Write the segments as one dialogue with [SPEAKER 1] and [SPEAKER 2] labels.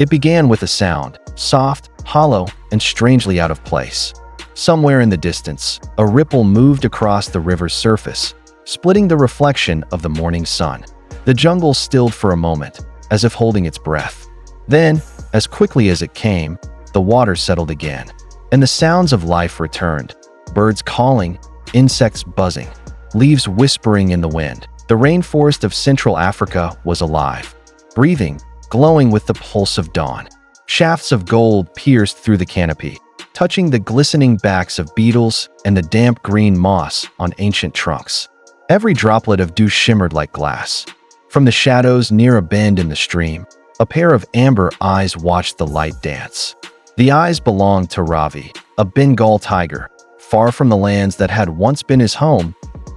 [SPEAKER 1] It began with a sound, soft, hollow, and strangely out of place. Somewhere in the distance, a ripple moved across the river's surface, splitting the reflection of the morning sun. The jungle stilled for a moment, as if holding its breath. Then, as quickly as it came, the water settled again, and the sounds of life returned. Birds calling, insects buzzing, leaves whispering in the wind. The rainforest of Central Africa was alive, breathing, glowing with the pulse of dawn. Shafts of gold pierced through the canopy, touching the glistening backs of beetles and the damp green moss on ancient trunks. Every droplet of dew shimmered like glass. From the shadows near a bend in the stream, a pair of amber eyes watched the light dance. The eyes belonged to Ravi, a Bengal tiger, far from the lands that had once been his home.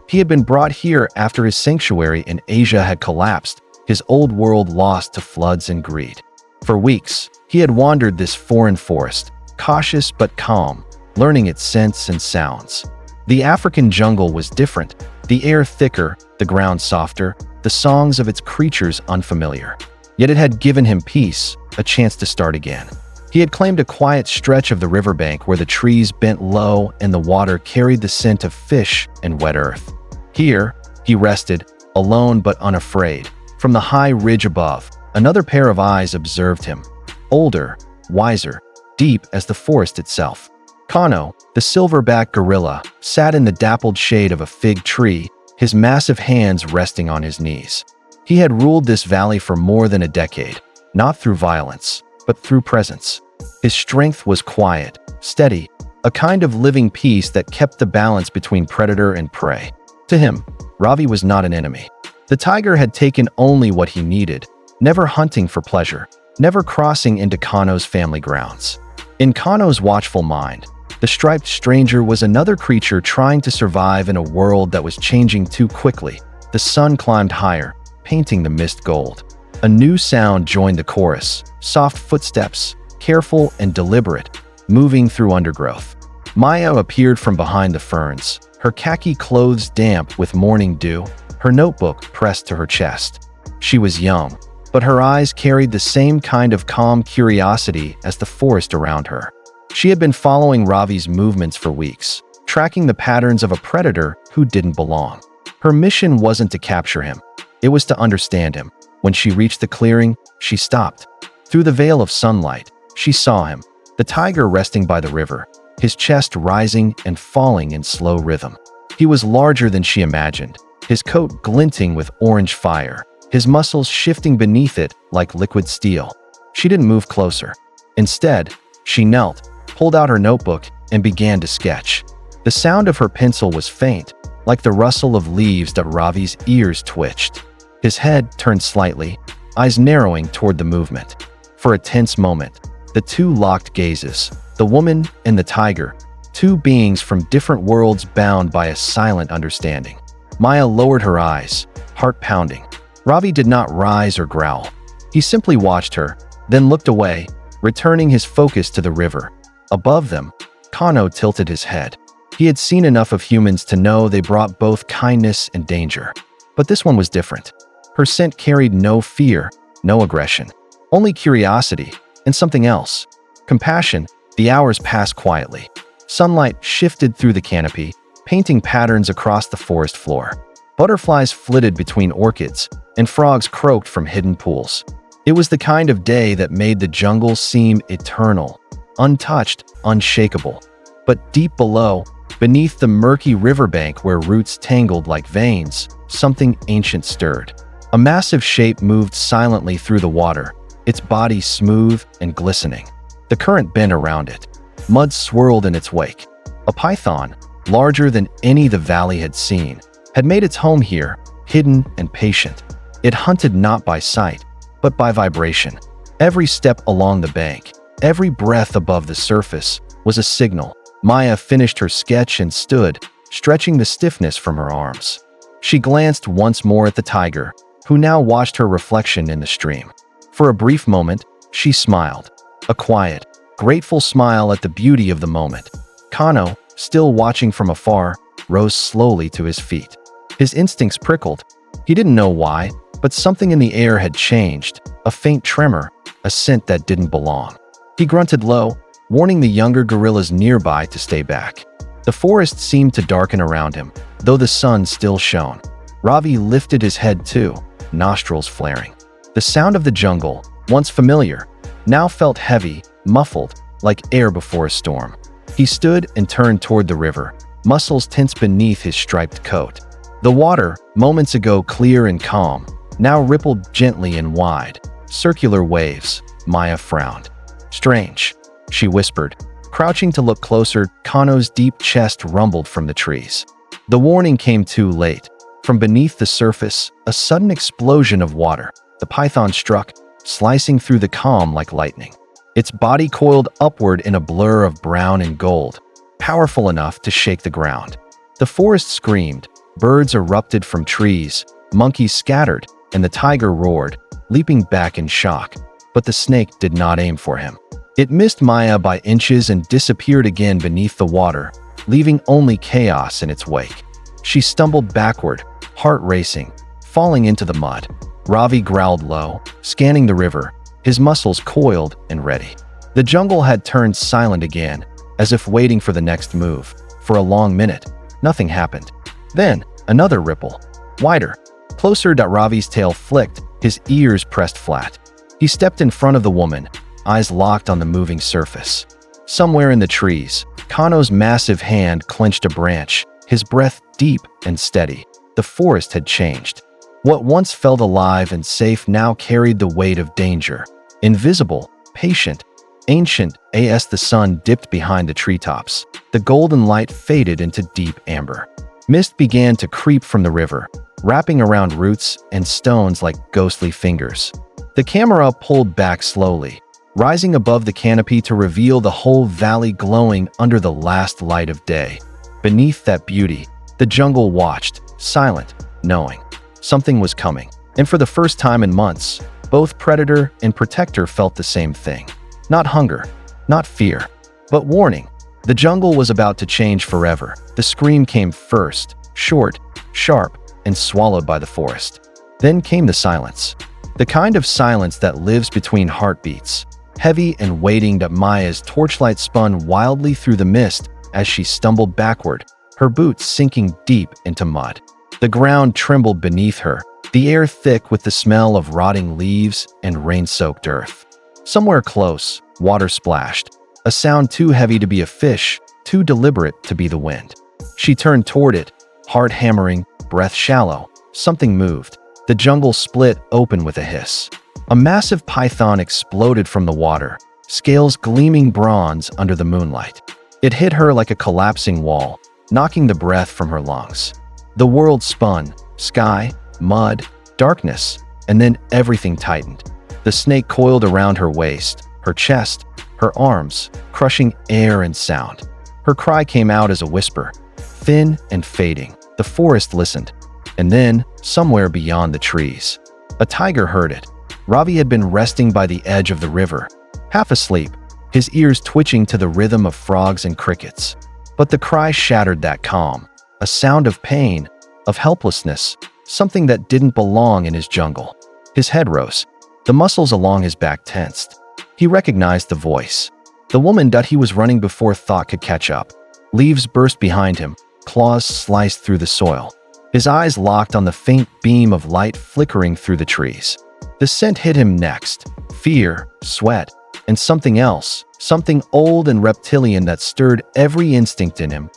[SPEAKER 1] He had been brought here after his sanctuary in Asia had collapsed, his old world lost to floods and greed. For weeks, he had wandered this foreign forest, cautious but calm, learning its scents and sounds. The African jungle was different, the air thicker, the ground softer, the songs of its creatures unfamiliar. Yet it had given him peace, a chance to start again. He had claimed a quiet stretch of the riverbank where the trees bent low and the water carried the scent of fish and wet earth. Here, he rested, alone but unafraid. From the high ridge above, another pair of eyes observed him, older, wiser, deep as the forest itself. Kano, the silverback gorilla, sat in the dappled shade of a fig tree, his massive hands resting on his knees. He had ruled this valley for more than a decade, not through violence, but through presence. His strength was quiet, steady, a kind of living peace that kept the balance between predator and prey. To him, Ravi was not an enemy. The tiger had taken only what he needed, never hunting for pleasure, never crossing into Kano's family grounds. In Kano's watchful mind, the striped stranger was another creature trying to survive in a world that was changing too quickly. The sun climbed higher, painting the mist gold. A new sound joined the chorus, soft footsteps, careful and deliberate, moving through undergrowth. Maya appeared from behind the ferns, her khaki clothes damp with morning dew, her notebook pressed to her chest. She was young, but her eyes carried the same kind of calm curiosity as the forest around her. She had been following Ravi's movements for weeks, tracking the patterns of a predator who didn't belong. Her mission wasn't to capture him, it was to understand him. When she reached the clearing, she stopped. Through the veil of sunlight, she saw him, the tiger resting by the river, his chest rising and falling in slow rhythm. He was larger than she imagined, his coat glinting with orange fire, his muscles shifting beneath it like liquid steel. She didn't move closer. Instead, she knelt, pulled out her notebook, and began to sketch. The sound of her pencil was faint, like the rustle of leaves that Ravi's ears twitched. His head turned slightly, eyes narrowing toward the movement. For a tense moment, the two locked gazes, the woman and the tiger, two beings from different worlds bound by a silent understanding. Maya lowered her eyes, heart pounding. Ravi did not rise or growl. He simply watched her, then looked away, returning his focus to the river. Above them, Kano tilted his head. He had seen enough of humans to know they brought both kindness and danger. But this one was different. Her scent carried no fear, no aggression, only curiosity and something else. Compassion. The hours passed quietly. Sunlight shifted through the canopy, painting patterns across the forest floor. Butterflies flitted between orchids, and frogs croaked from hidden pools. It was the kind of day that made the jungle seem eternal, untouched, unshakable. But deep below, beneath the murky riverbank where roots tangled like veins, something ancient stirred. A massive shape moved silently through the water, its body smooth and glistening. The current bent around it. Mud swirled in its wake. A python, larger than any the valley had seen, had made its home here, hidden and patient. It hunted not by sight, but by vibration. Every step along the bank, every breath above the surface, was a signal. Maya finished her sketch and stood, stretching the stiffness from her arms. She glanced once more at the tiger, who now watched her reflection in the stream. For a brief moment, she smiled. A quiet, grateful smile at the beauty of the moment. Kano, still watching from afar, rose slowly to his feet. His instincts prickled. He didn't know why, but something in the air had changed. A faint tremor, a scent that didn't belong. He grunted low, warning the younger gorillas nearby to stay back. The forest seemed to darken around him, though the sun still shone. Ravi lifted his head too, nostrils flaring. The sound of the jungle, once familiar, now felt heavy, muffled, like air before a storm. He stood and turned toward the river, muscles tense beneath his striped coat. The water, moments ago clear and calm, now rippled gently and wide, circular waves. Maya frowned. "Strange," she whispered. Crouching to look closer, Kano's deep chest rumbled from the trees. The warning came too late. From beneath the surface, a sudden explosion of water. The python struck, slicing through the calm like lightning. Its body coiled upward in a blur of brown and gold, powerful enough to shake the ground. The forest screamed, birds erupted from trees, monkeys scattered, and the tiger roared, leaping back in shock. But the snake did not aim for him. It missed Maya by inches and disappeared again beneath the water, leaving only chaos in its wake. She stumbled backward, heart racing, falling into the mud. Ravi growled low, scanning the river, his muscles coiled and ready. The jungle had turned silent again, as if waiting for the next move. For a long minute, nothing happened. Then, another ripple. Wider, closer. Ravi's tail flicked, his ears pressed flat. He stepped in front of the woman, eyes locked on the moving surface. Somewhere in the trees, Kano's massive hand clenched a branch, his breath deep and steady. The forest had changed. What once felt alive and safe now carried the weight of danger. Invisible, patient, ancient. As the sun dipped behind the treetops, the golden light faded into deep amber. Mist began to creep from the river, wrapping around roots and stones like ghostly fingers. The camera pulled back slowly, rising above the canopy to reveal the whole valley glowing under the last light of day. Beneath that beauty, the jungle watched, silent, knowing something was coming. And for the first time in months, both predator and protector felt the same thing. Not hunger, not fear, but warning. The jungle was about to change forever. The scream came first, short, sharp, and swallowed by the forest. Then came the silence. The kind of silence that lives between heartbeats. Heavy and waiting. Maya's torchlight spun wildly through the mist as she stumbled backward, her boots sinking deep into mud. The ground trembled beneath her, the air thick with the smell of rotting leaves and rain-soaked earth. Somewhere close, water splashed, a sound too heavy to be a fish, too deliberate to be the wind. She turned toward it, heart hammering, breath shallow. Something moved. The jungle split open with a hiss. A massive python exploded from the water, scales gleaming bronze under the moonlight. It hit her like a collapsing wall, knocking the breath from her lungs. The world spun, sky, mud, darkness, and then everything tightened. The snake coiled around her waist, her chest, her arms, crushing air and sound. Her cry came out as a whisper, thin and fading. The forest listened. And then, somewhere beyond the trees, a tiger heard it. Ravi had been resting by the edge of the river, half asleep, his ears twitching to the rhythm of frogs and crickets. But the cry shattered that calm, a sound of pain, of helplessness, something that didn't belong in his jungle. His head rose, the muscles along his back tensed. He recognized the voice. The woman that he was running before thought could catch up. Leaves burst behind him, claws sliced through the soil. His eyes locked on the faint beam of light flickering through the trees. The scent hit him next. Fear, sweat, and something else, something old and reptilian that stirred every instinct in him.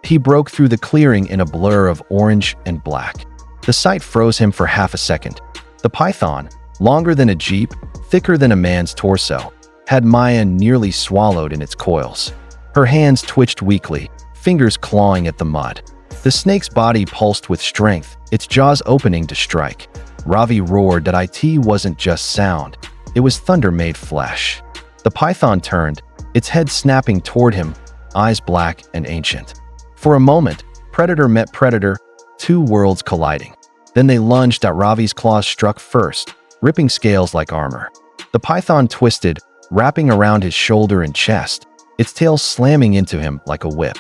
[SPEAKER 1] He broke through the clearing in a blur of orange and black. The sight froze him for half a second. The python, longer than a jeep, thicker than a man's torso, had Maya nearly swallowed in its coils. Her hands twitched weakly, fingers clawing at the mud. The snake's body pulsed with strength, its jaws opening to strike. Ravi roared that it wasn't just sound, it was thunder made flesh. The python turned, its head snapping toward him, eyes black and ancient. For a moment, predator met predator, two worlds colliding. Then they lunged. Ravi's claws struck first, ripping scales like armor. The python twisted, wrapping around his shoulder and chest, its tail slamming into him like a whip.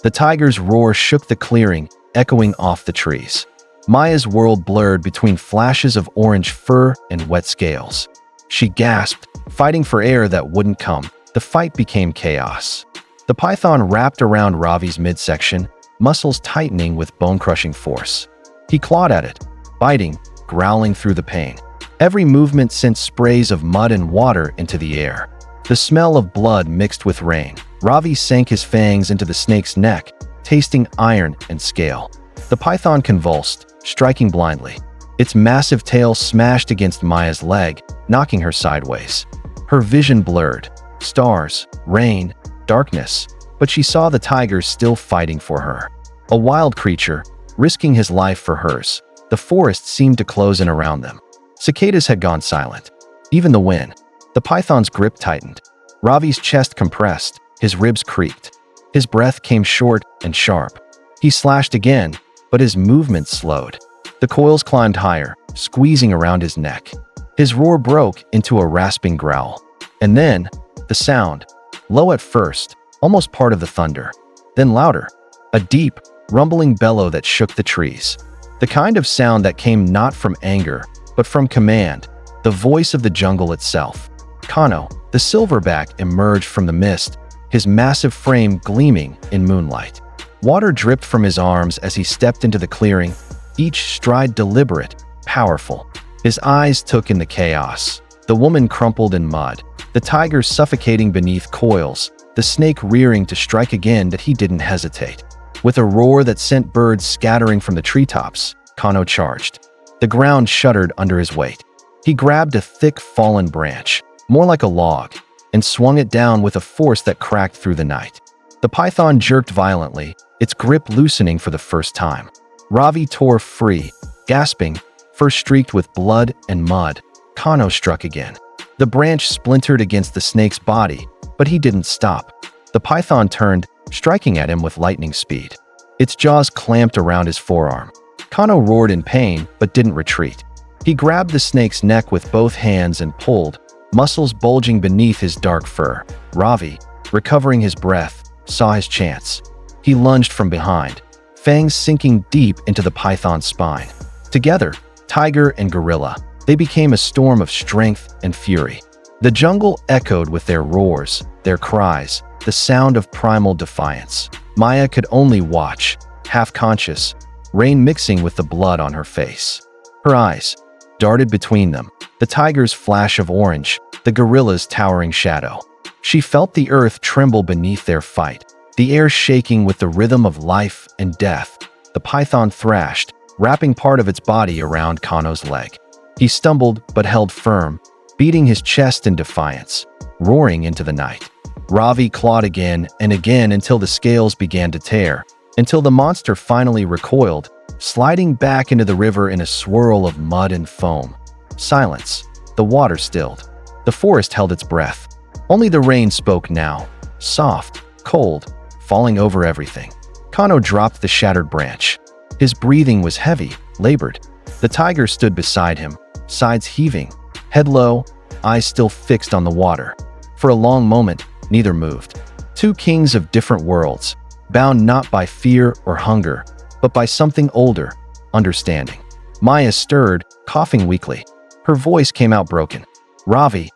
[SPEAKER 1] The tiger's roar shook the clearing, echoing off the trees. Maya's world blurred between flashes of orange fur and wet scales. She gasped, fighting for air that wouldn't come. The fight became chaos. The python wrapped around Ravi's midsection, muscles tightening with bone-crushing force. He clawed at it, biting, growling through the pain. Every movement sent sprays of mud and water into the air. The smell of blood mixed with rain. Ravi sank his fangs into the snake's neck, tasting iron and scale. The python convulsed, striking blindly. Its massive tail smashed against Maya's leg, knocking her sideways. Her vision blurred. Stars, rain, darkness, but she saw the tigers still fighting for her. A wild creature, risking his life for hers. The forest seemed to close in around them. Cicadas had gone silent. Even the wind. The python's grip tightened. Ravi's chest compressed, his ribs creaked. His breath came short and sharp. He slashed again, but his movement slowed. The coils climbed higher, squeezing around his neck. His roar broke into a rasping growl. And then, the sound, low at first, almost part of the thunder, then louder, a deep, rumbling bellow that shook the trees. The kind of sound that came not from anger, but from command, the voice of the jungle itself. Kano, the silverback, emerged from the mist, his massive frame gleaming in moonlight. Water dripped from his arms as he stepped into the clearing, each stride deliberate, powerful. His eyes took in the chaos. The woman crumpled in mud, the tiger suffocating beneath coils, the snake rearing to strike again. That he didn't hesitate. With a roar that sent birds scattering from the treetops, Kano charged. The ground shuddered under his weight. He grabbed a thick fallen branch, more like a log, and swung it down with a force that cracked through the night. The python jerked violently, its grip loosening for the first time. Ravi tore free, gasping, fur streaked with blood and mud. Kano struck again. The branch splintered against the snake's body, but he didn't stop. The python turned, striking at him with lightning speed. Its jaws clamped around his forearm. Kano roared in pain, but didn't retreat. He grabbed the snake's neck with both hands and pulled, muscles bulging beneath his dark fur. Ravi, recovering his breath, saw his chance. He lunged from behind, fangs sinking deep into the python's spine. Together, tiger and gorilla, they became a storm of strength and fury. The jungle echoed with their roars, their cries, the sound of primal defiance. Maya could only watch, half-conscious, rain mixing with the blood on her face. Her eyes darted between them, the tiger's flash of orange, the gorilla's towering shadow. She felt the earth tremble beneath their fight, the air shaking with the rhythm of life and death. The python thrashed, wrapping part of its body around Kano's leg. He stumbled but held firm, beating his chest in defiance, roaring into the night. Ravi clawed again and again until the scales began to tear, until the monster finally recoiled, sliding back into the river in a swirl of mud and foam. Silence. The water stilled. The forest held its breath. Only the rain spoke now, soft, cold, falling over everything. Kano dropped the shattered branch. His breathing was heavy, labored. The tiger stood beside him, sides heaving, head low, eyes still fixed on the water. For a long moment, neither moved. Two kings of different worlds, bound not by fear or hunger, but by something older, understanding. Maya stirred, coughing weakly. Her voice came out broken. Ravi.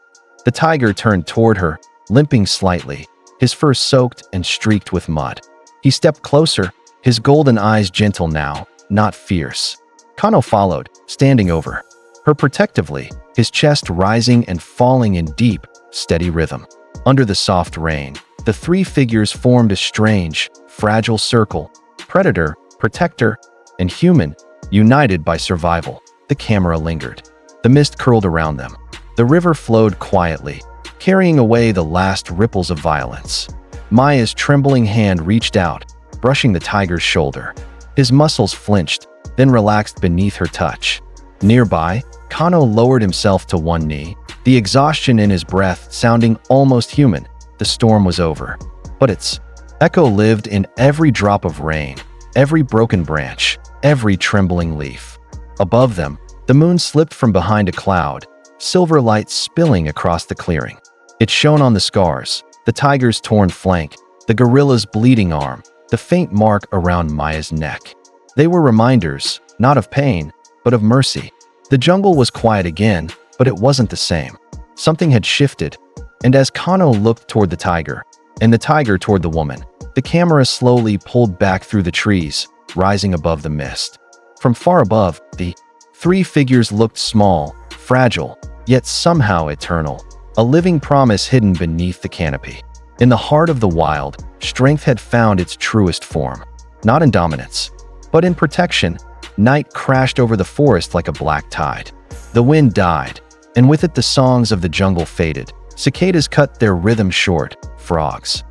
[SPEAKER 1] The tiger turned toward her, limping slightly, his fur soaked and streaked with mud. He stepped closer, his golden eyes gentle now, not fierce. Kano followed, standing over her protectively, his chest rising and falling in deep, steady rhythm. Under the soft rain, the three figures formed a strange, fragile circle: predator, protector, and human, united by survival. The camera lingered. The mist curled around them. The river flowed quietly, carrying away the last ripples of violence. Maya's trembling hand reached out, brushing the tiger's shoulder. His muscles flinched, then relaxed beneath her touch. Nearby, Kano lowered himself to one knee, the exhaustion in his breath sounding almost human. The storm was over, but its echo lived in every drop of rain, every broken branch, every trembling leaf. Above them, the moon slipped from behind a cloud, silver light spilling across the clearing. It shone on the scars, the tiger's torn flank, the gorilla's bleeding arm, the faint mark around Maya's neck. They were reminders, not of pain, but of mercy. The jungle was quiet again, but it wasn't the same. Something had shifted, and as Kano looked toward the tiger, and the tiger toward the woman, the camera slowly pulled back through the trees, rising above the mist. From far above, the three figures looked small, fragile, yet somehow eternal, a living promise hidden beneath the canopy. In the heart of the wild, strength had found its truest form, not in dominance, but in protection. Night crashed over the forest like a black tide. The wind died, and with it the songs of the jungle faded. Cicadas cut their rhythm short, frogs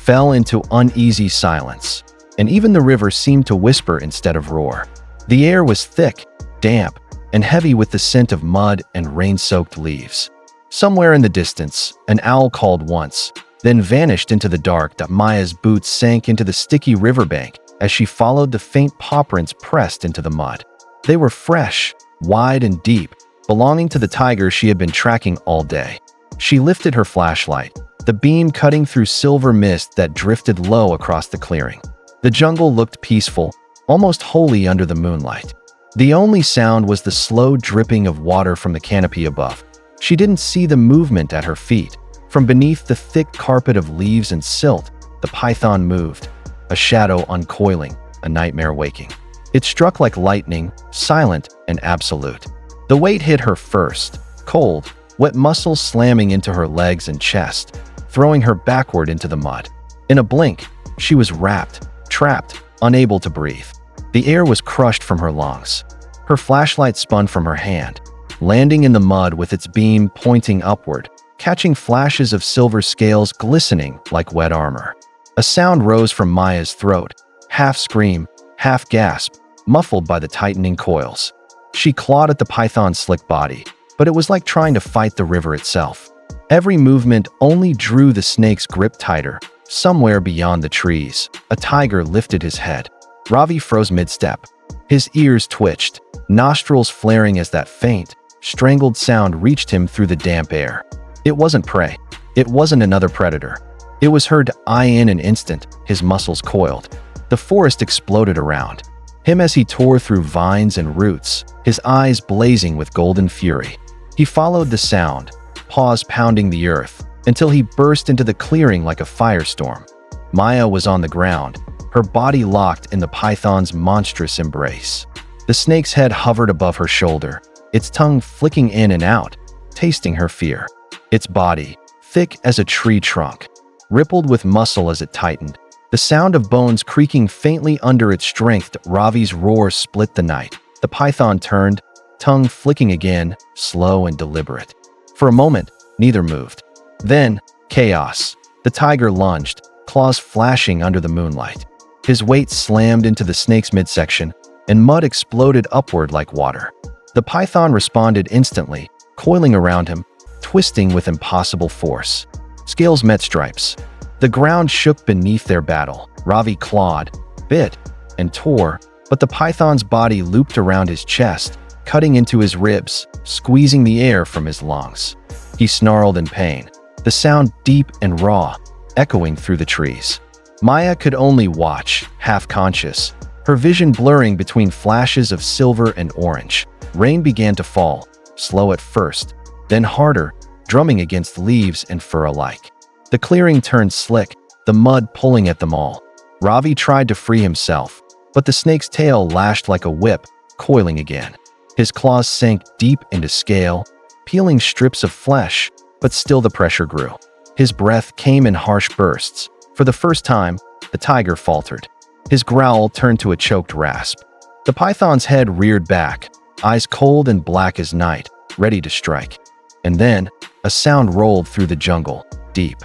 [SPEAKER 1] fell into uneasy silence, and even the river seemed to whisper instead of roar. The air was thick, damp, and heavy with the scent of mud and rain-soaked leaves. Somewhere in the distance, an owl called once, then vanished into the dark. Maya's boots sank into the sticky riverbank as she followed the faint paw prints pressed into the mud. They were fresh, wide and deep, belonging to the tiger she had been tracking all day. She lifted her flashlight, the beam cutting through silver mist that drifted low across the clearing. The jungle looked peaceful, almost holy under the moonlight. The only sound was the slow dripping of water from the canopy above. She didn't see the movement at her feet. From beneath the thick carpet of leaves and silt, the python moved, a shadow uncoiling, a nightmare waking. It struck like lightning, silent and absolute. The weight hit her first, cold, wet muscles slamming into her legs and chest, throwing her backward into the mud. In a blink, she was wrapped, trapped, unable to breathe. The air was crushed from her lungs. Her flashlight spun from her hand, landing in the mud with its beam pointing upward, catching flashes of silver scales glistening like wet armor. A sound rose from Maya's throat, half scream, half gasp, muffled by the tightening coils. She clawed at the python's slick body, but it was like trying to fight the river itself. Every movement only drew the snake's grip tighter. Somewhere beyond the trees, a tiger lifted his head. Ravi froze mid-step. His ears twitched, nostrils flaring as that faint, strangled sound reached him through the damp air. It wasn't prey. It wasn't another predator. It was heard in an instant, his muscles coiled. The forest exploded around him as he tore through vines and roots, his eyes blazing with golden fury. He followed the sound, paws pounding the earth, until he burst into the clearing like a firestorm. Maya was on the ground, her body locked in the python's monstrous embrace. The snake's head hovered above her shoulder, its tongue flicking in and out, tasting her fear. Its body, thick as a tree trunk, rippled with muscle as it tightened. The sound of bones creaking faintly under its strength. Ravi's roar split the night. The python turned, tongue flicking again, slow and deliberate. For a moment, neither moved. Then, chaos. The tiger lunged, claws flashing under the moonlight. His weight slammed into the snake's midsection, and mud exploded upward like water. The python responded instantly, coiling around him, twisting with impossible force. Scales met stripes. The ground shook beneath their battle. Ravi clawed, bit, and tore, but the python's body looped around his chest, cutting into his ribs, squeezing the air from his lungs. He snarled in pain, the sound deep and raw, echoing through the trees. Maya could only watch, half conscious, her vision blurring between flashes of silver and orange. Rain began to fall, slow at first, then harder, drumming against leaves and fur alike. The clearing turned slick, the mud pulling at them all. Ravi tried to free himself, but the snake's tail lashed like a whip, coiling again. His claws sank deep into scale, peeling strips of flesh, but still the pressure grew. His breath came in harsh bursts. For the first time, the tiger faltered. His growl turned to a choked rasp. The python's head reared back, eyes cold and black as night, ready to strike. And then, a sound rolled through the jungle, deep,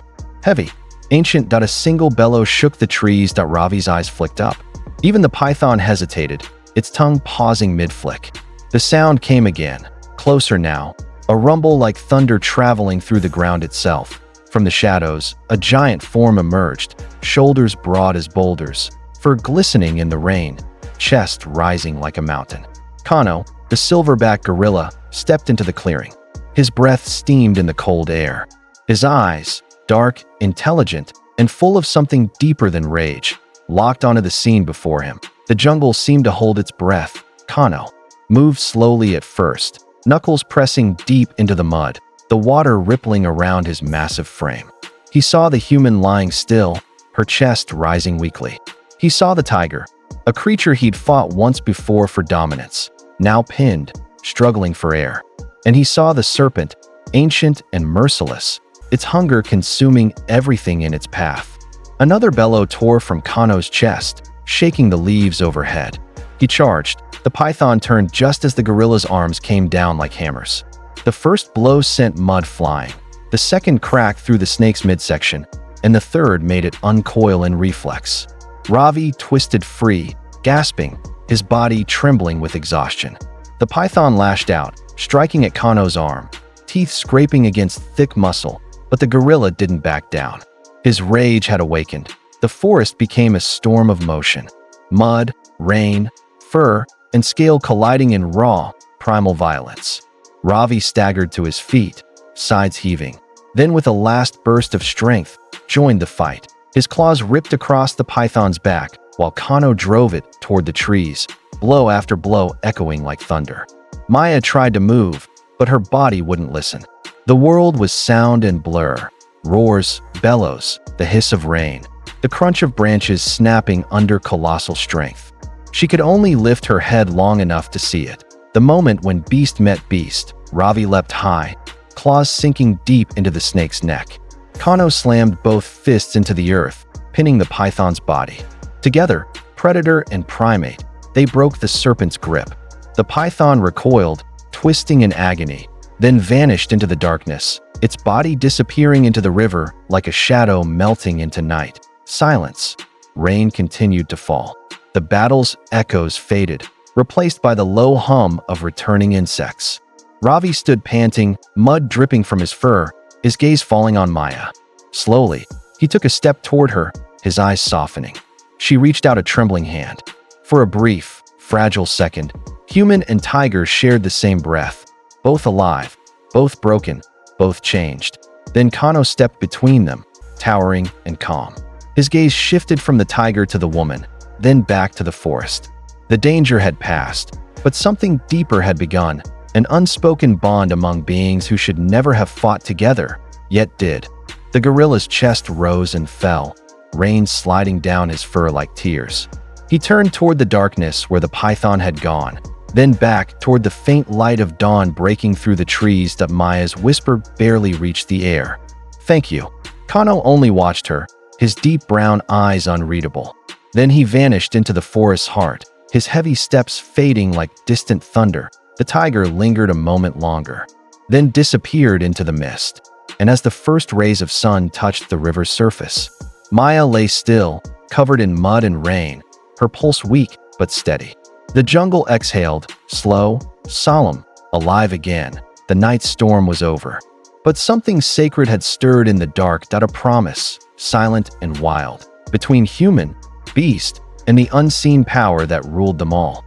[SPEAKER 1] heavy, ancient. A single bellow shook the trees. Ravi's eyes flicked up. Even the python hesitated, its tongue pausing mid-flick. The sound came again, closer now, a rumble like thunder traveling through the ground itself. From the shadows, a giant form emerged, shoulders broad as boulders, fur glistening in the rain, chest rising like a mountain. Kano, the silverback gorilla, stepped into the clearing. His breath steamed in the cold air. His eyes, dark, intelligent, and full of something deeper than rage, locked onto the scene before him. The jungle seemed to hold its breath. Kano moved slowly at first, knuckles pressing deep into the mud, the water rippling around his massive frame. He saw the human lying still, her chest rising weakly. He saw the tiger, a creature he'd fought once before for dominance, now pinned, struggling for air. And he saw the serpent, ancient and merciless, its hunger consuming everything in its path. Another bellow tore from Kano's chest, shaking the leaves overhead. He charged. The python turned just as the gorilla's arms came down like hammers. The first blow sent mud flying. The second cracked through the snake's midsection, and the third made it uncoil in reflex. Ravi twisted free, gasping, his body trembling with exhaustion. The python lashed out, striking at Kano's arm, teeth scraping against thick muscle, but the gorilla didn't back down. His rage had awakened. The forest became a storm of motion. Mud, rain, fur, and scale colliding in raw, primal violence. Ravi staggered to his feet, sides heaving. Then with a last burst of strength, joined the fight. His claws ripped across the python's back, while Kano drove it toward the trees, blow after blow echoing like thunder. Maya tried to move, but her body wouldn't listen. The world was sound and blur. Roars, bellows, the hiss of rain, the crunch of branches snapping under colossal strength. She could only lift her head long enough to see it. The moment when beast met beast, Ravi leapt high, claws sinking deep into the snake's neck. Kano slammed both fists into the earth, pinning the python's body. Together, predator and primate, they broke the serpent's grip. The python recoiled, twisting in agony, then vanished into the darkness, its body disappearing into the river like a shadow melting into night. Silence. Rain continued to fall. The battle's echoes faded, replaced by the low hum of returning insects. Ravi stood panting, mud dripping from his fur, his gaze falling on Maya. Slowly, he took a step toward her, his eyes softening. She reached out a trembling hand. For a brief, fragile second, human and tiger shared the same breath, both alive, both broken, both changed. Then Kano stepped between them, towering and calm. His gaze shifted from the tiger to the woman, then back to the forest. The danger had passed, but something deeper had begun, an unspoken bond among beings who should never have fought together, yet did. The gorilla's chest rose and fell, rain sliding down his fur like tears. He turned toward the darkness where the python had gone, then back toward the faint light of dawn breaking through the trees that Maya's whisper barely reached the air. "Thank you." Kano only watched her, his deep brown eyes unreadable. Then he vanished into the forest's heart, his heavy steps fading like distant thunder. The tiger lingered a moment longer, then disappeared into the mist. And as the first rays of sun touched the river's surface, Maya lay still, covered in mud and rain, her pulse weak but steady. The jungle exhaled, slow, solemn, alive again. The night storm was over. But something sacred had stirred in the dark, that a promise, silent and wild, between human, beast, and the unseen power that ruled them all.